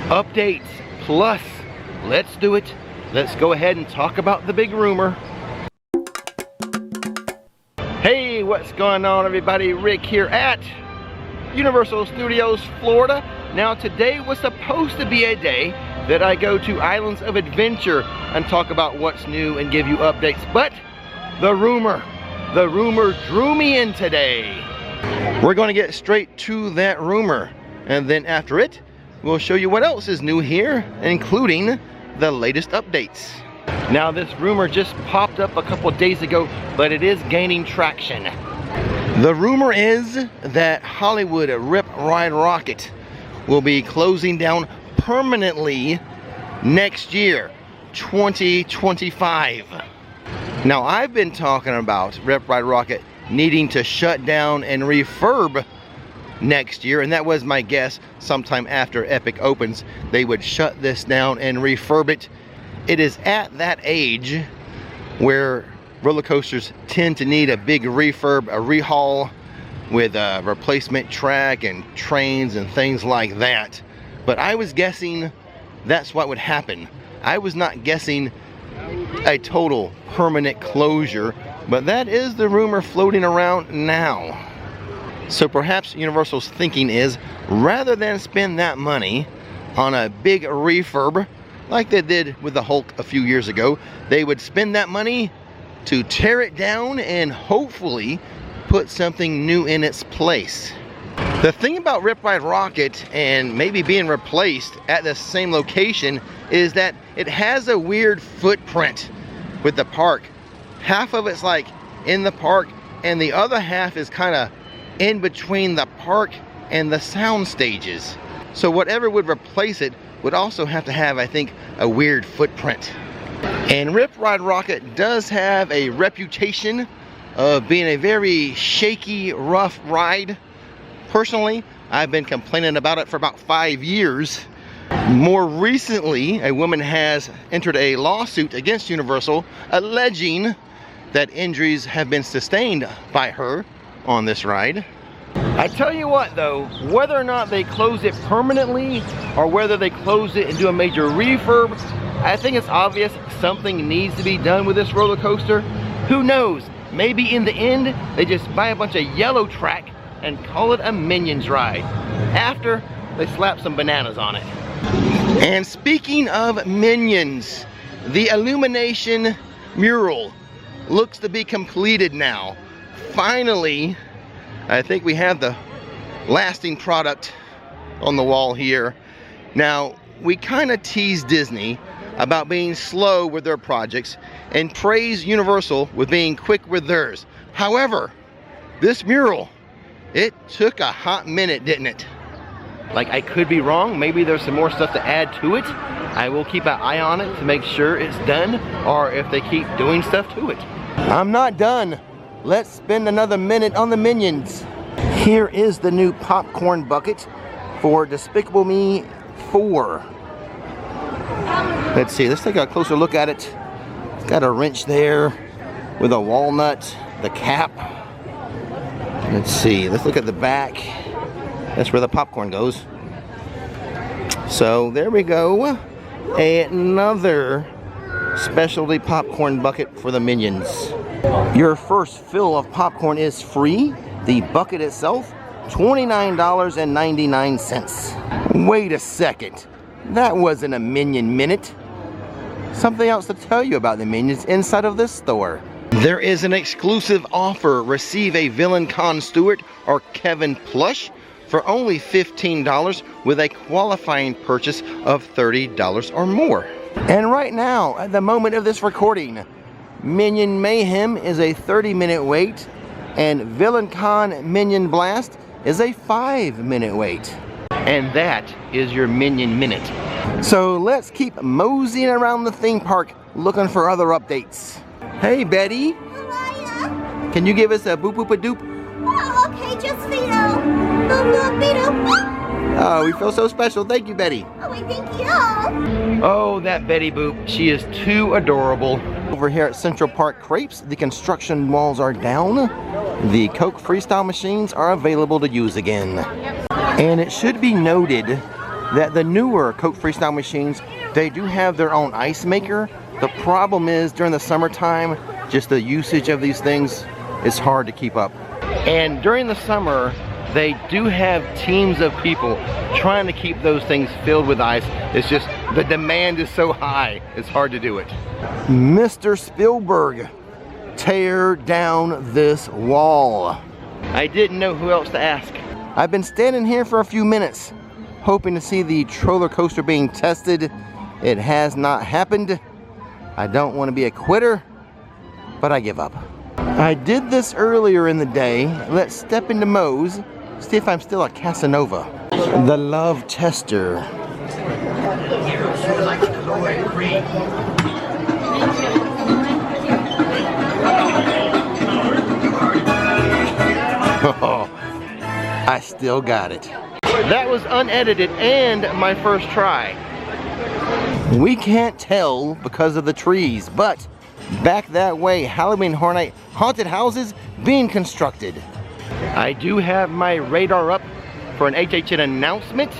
updates, plus let's do it. Let's go ahead and talk about the big rumor. Hey, what's going on everybody? Rick here at Universal Studios Florida. Now today was supposed to be a day that I go to Islands of Adventure and talk about what's new and give you updates, but the rumor drew me in today. We're going to get straight to that rumor, and then after it we'll show you what else is new here, including the latest updates. Now this rumor just popped up a couple of days ago, but it is gaining traction. The rumor is that Hollywood Rip Ride Rockit will be closing down permanently next year, 2025. Now I've been talking about Rip Ride Rockit needing to shut down and refurb next year, and that was my guess. Sometime after Epic opens, they would shut this down and refurb it. It is at that age where roller coasters tend to need a big refurb, a rehaul with a replacement track and trains and things like that. But I was guessing that's what would happen. I was not guessing a total permanent closure, but that is the rumor floating around now. So perhaps Universal's thinking is, rather than spend that money on a big refurb like they did with the Hulk a few years ago, they would spend that money to tear it down and hopefully put something new in its place. The thing about Rip Ride Rockit and maybe being replaced at the same location is that it has a weird footprint with the park. Half of it's like in the park and the other half is kind of in between the park and the sound stages. So whatever would replace it would also have to have, I think, a weird footprint. And Rip Ride Rockit does have a reputation of being a very shaky, rough ride. Personally, I've been complaining about it for about 5 years. More recently, a woman has entered a lawsuit against Universal alleging that injuries have been sustained by her on this ride. I tell you what though, whether or not they close it permanently or whether they close it and do a major refurb, I think it's obvious something needs to be done with this roller coaster. Who knows? Maybe in the end, they just buy a bunch of yellow track and call it a Minions ride after they slap some bananas on it. And speaking of Minions, the Illumination mural looks to be completed now. Finally, I think we have the lasting product on the wall here. Now, we kind of tease Disney about being slow with their projects and praise Universal with being quick with theirs. However, this mural, it took a hot minute, didn't it? Like, I could be wrong. Maybe there's some more stuff to add to it. I will keep an eye on it to make sure it's done, or if they keep doing stuff to it. I'm not done. Let's spend another minute on the Minions. Here is the new popcorn bucket for Despicable Me 4. Let's see, let's take a closer look at it. It's got a wrench there with a walnut, the cap. Let's see, let's look at the back. That's where the popcorn goes. So there we go. Another specialty popcorn bucket for the Minions. Your first fill of popcorn is free. The bucket itself, $29.99. Wait a second. That wasn't a Minion Minute. Something else to tell you about the Minions inside of this store. There is an exclusive offer. Receive a Villain Con Stewart or Kevin plush for only $15 with a qualifying purchase of $30 or more. And right now, at the moment of this recording, Minion Mayhem is a 30-minute wait, and Villain Con Minion Blast is a 5-minute wait. And that is your Minion Minute. So let's keep moseying around the theme park looking for other updates. Hey Betty, Hiya. Can you give us a boop boop a doop? Oh, okay, just for you. Boop boop be doop. Oh, we feel so special. Thank you, Betty. Oh, wait, thank you. Oh, that Betty Boop. She is too adorable. Over here at Central Park Crepes, the construction walls are down. The Coke Freestyle machines are available to use again. And it should be noted that the newer Coke Freestyle machines, they do have their own ice maker. The problem is during the summertime, just the usage of these things is hard to keep up. And during the summer, they do have teams of people trying to keep those things filled with ice. It's just, the demand is so high, it's hard to do it. Mr. Spielberg, tear down this wall. I didn't know who else to ask. I've been standing here for a few minutes, hoping to see the roller coaster being tested. It has not happened. I don't want to be a quitter, but I give up. I did this earlier in the day. Let's step into Moe's, see if I'm still a Casanova. The Love Tester. Oh, I still got it. That was unedited and my first try. We can't tell because of the trees, but back that way, Halloween Horror Night haunted houses being constructed. I do have my radar up for an HHN announcement.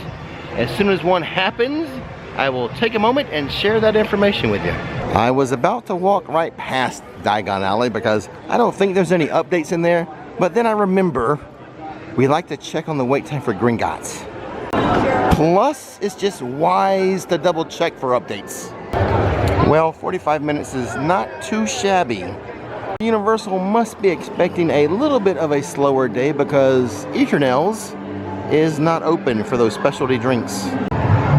As soon as one happens, I will take a moment and share that information with you. I was about to walk right past Diagon Alley because I don't think there's any updates in there, but then I remember we like to check on the wait time for Gringotts. Plus, it's just wise to double check for updates. Well, 45 minutes is not too shabby. Universal must be expecting a little bit of a slower day because Eternels is not open for those specialty drinks.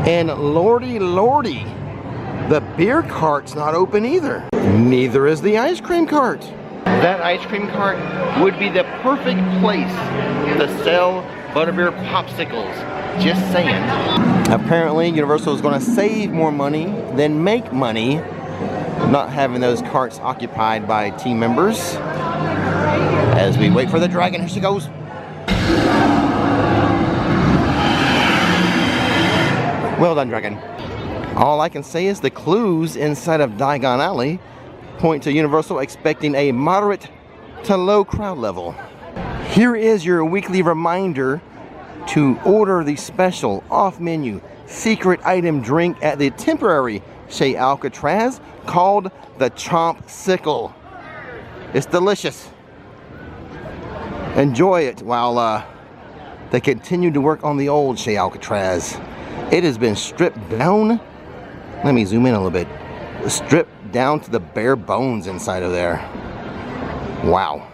And lordy, the beer cart's not open either. Neither is the ice cream cart. That ice cream cart would be the perfect place to sell butterbeer popsicles. Just saying. Apparently, Universal is going to save more money than make money not having those carts occupied by team members. As we wait for the dragon, here she goes. Well done, dragon. All I can say is the clues inside of Diagon Alley point to Universal expecting a moderate to low crowd level. Here is your weekly reminder to order the special off-menu secret item drink at the temporary Chez Alcatraz called the Chomp Sickle. It's delicious. Enjoy it while they continue to work on the old Chez Alcatraz. It has been stripped down. Let me zoom in a little bit. Stripped down to the bare bones inside of there. Wow.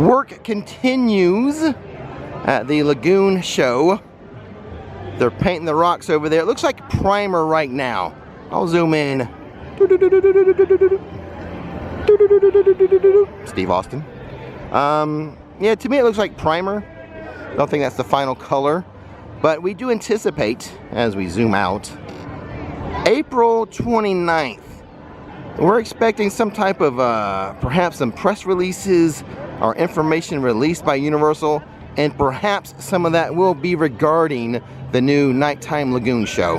Work continues at the Lagoon show. They're painting the rocks over there. It looks like primer right now. I'll zoom in. Steve Austin. Yeah, to me it looks like primer. I don't think that's the final color. But we do anticipate, as we zoom out, April 29th. We're expecting some type of, perhaps some press releases or information released by Universal, and perhaps some of that will be regarding the new Nighttime Lagoon show.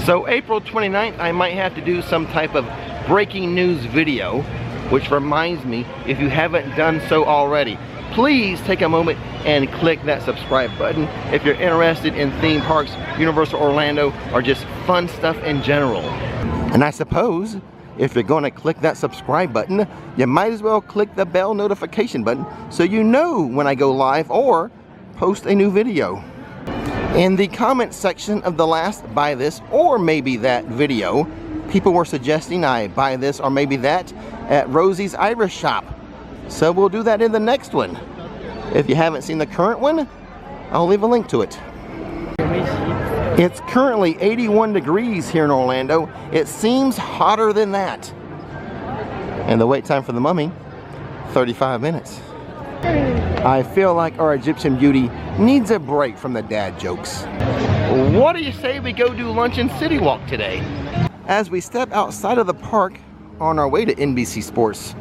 So April 29th, I might have to do some type of breaking news video, which reminds me, if you haven't done so already, please take a moment and click that subscribe button if you're interested in theme parks, Universal Orlando, or just fun stuff in general. And I suppose if you're going to click that subscribe button, you might as well click the bell notification button so you know when I go live or post a new video. In the comment section of the last buy this or maybe that video, people were suggesting I buy this or maybe that at Rosie's Irish Shop. So we'll do that in the next one. If you haven't seen the current one, I'll leave a link to it. It's currently 81 degrees here in Orlando. It seems hotter than that. And the wait time for the Mummy, 35 minutes. I feel like our Egyptian beauty needs a break from the dad jokes. What do you say we go do lunch in City Walk today? As we step outside of the park on our way to NBC Sports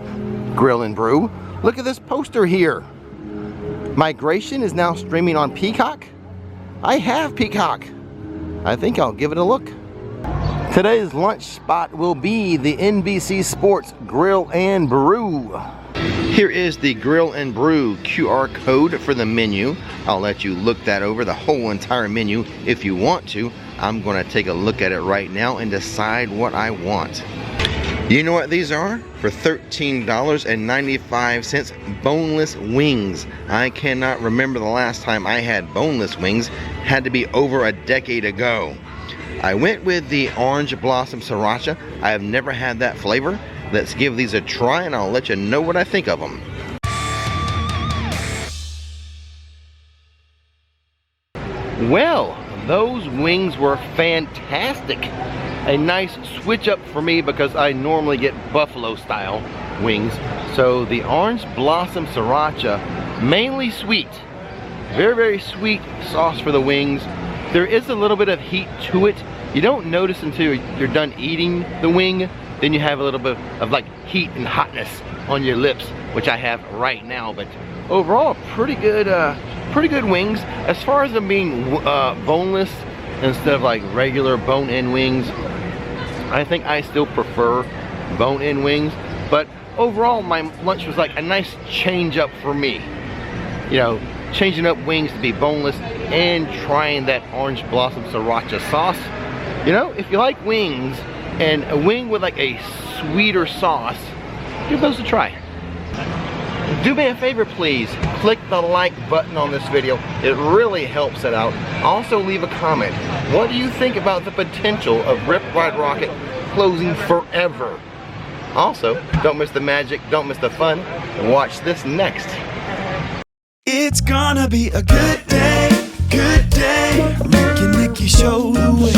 Grill and Brew, look at this poster here. Migration is now streaming on Peacock. I have Peacock. I think I'll give it a look. Today's lunch spot will be the NBC Sports Grill and Brew. Here is the Grill and Brew QR code for the menu. I'll let you look that over, the whole entire menu, if you want to. I'm gonna take a look at it right now and decide what I want. You know what these are? For $13.95, boneless wings. I cannot remember the last time I had boneless wings. Had to be over a decade ago. I went with the Orange Blossom Sriracha. I have never had that flavor. Let's give these a try and I'll let you know what I think of them. Well, those wings were fantastic. A nice switch up for me because I normally get buffalo style wings. So the Orange Blossom Sriracha, mainly sweet. Very, very sweet sauce for the wings. There is a little bit of heat to it. You don't notice until you're done eating the wing. Then you have a little bit of like heat and hotness on your lips, which I have right now. But overall, pretty good wings. As far as them being boneless instead of like regular bone-in wings, I think I still prefer bone-in wings. But overall, my lunch was like a nice change up for me. You know, changing up wings to be boneless and trying that Orange Blossom Sriracha sauce. You know, if you like wings and a wing with like a sweeter sauce, give those a try. Do me a favor, please. Click the like button on this video. It really helps it out. Also leave a comment. What do you think about the potential of Rip Ride Rockit closing forever? Also, don't miss the magic, don't miss the fun, and watch this next. It's gonna be a good day, Rick and Nikki show the way.